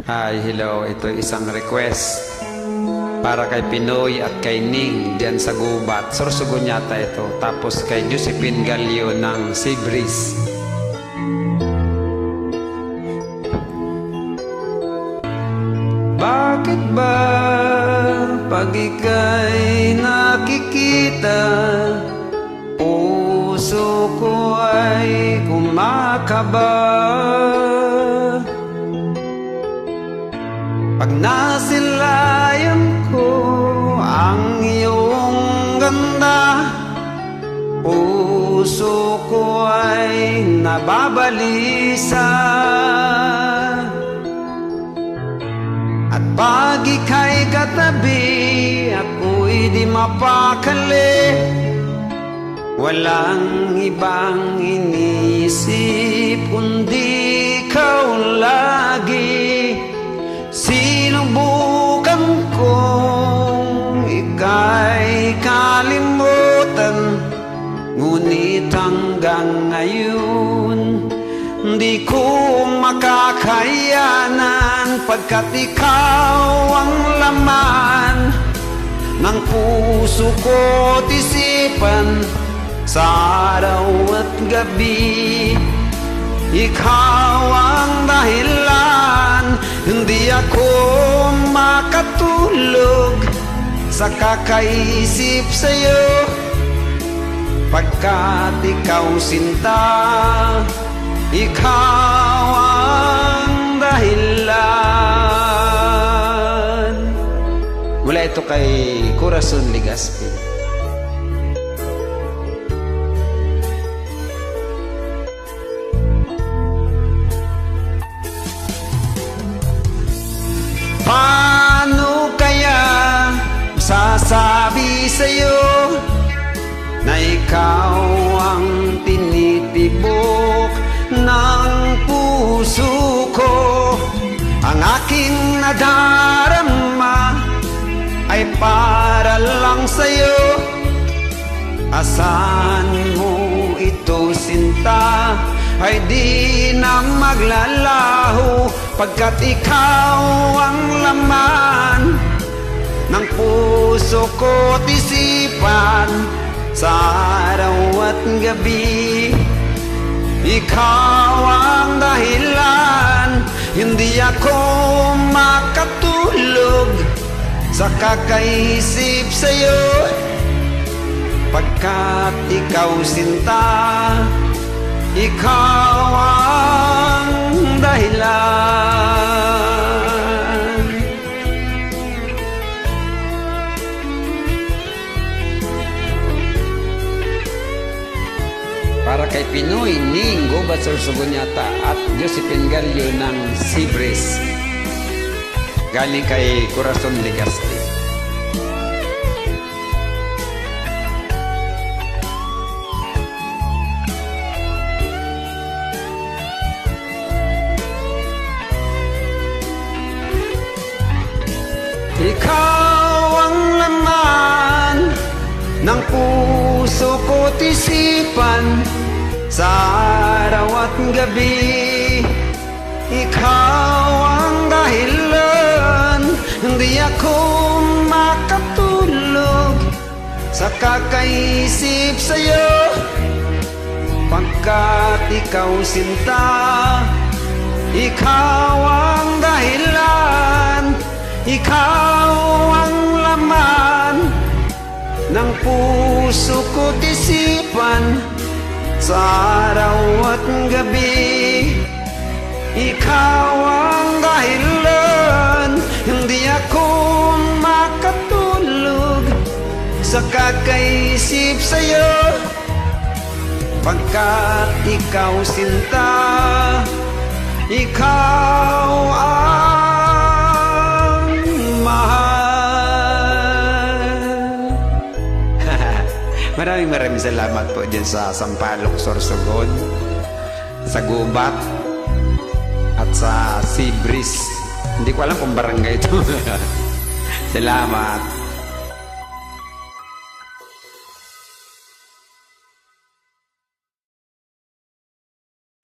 Hi, hello. Ito isang request para kay Pinoy at kay Ning diyan sa Gubat. Sorsogon yata ito. Tapos kay Josephine Galio ng Sibris. Bakit ba pag ika'y nakikita, puso ko ay kumakaba? Pag nasilayan ko ang iyong ganda, puso ko ay nababalisa. At pag ika'y katabi, ako'y di mapakali. Walang ibang iniisip kundi ikaw lagi. Sinubukan kong ika'y kalimutan, ngunit hanggang ngayon di ko makakayanan, pagkat ikaw ang laman ng puso ko't isipan sa araw at gabi. Ikaw ang dahilan, hindi ako makatulog sa kakaisip sa'yo, pagkat ikaw sinta, ikaw ang dahilan. Mula ito kay Corazon Legazpi. Paano kaya sasabi sa'yo na ikaw ang tinitibok ng puso ko? Ang aking nadarama ay para lang sa'yo. Asahan mo ito, sinta, ay di na maglalaho, pagkat ikaw ang laman ng puso ko't isipan sa araw at gabi. Ikaw ang dahilan, hindi ako makatulog sa kakaisip sa'yo, pagkat ikaw sinta, ikaw ang dahilan. Para kay Pinoy, Ning, Gubat, Sorsogon yata, at Josephine Galio ng Sibris. Galing kay Corazon Legazpi. Ikaw ang laman ng puso ko't isipan sa araw at gabi. Ikaw ang dahilan, hindi ako makatulog sa kakaisip sa'yo, pagkat ikaw sinta, ikaw ang dahilan. Ikaw ang laman ng puso ko't isipan sa araw at gabi. Ikaw ang dahilan, hindi ako makatulog sa kakaisip sa'yo, pagkat ikaw sinta, ikaw ang Maraming salamat po dyan sa Sampaloc, Sorsogon, sa Gubat, at sa Sibris. Hindi ko alam kung barangay ito. Salamat.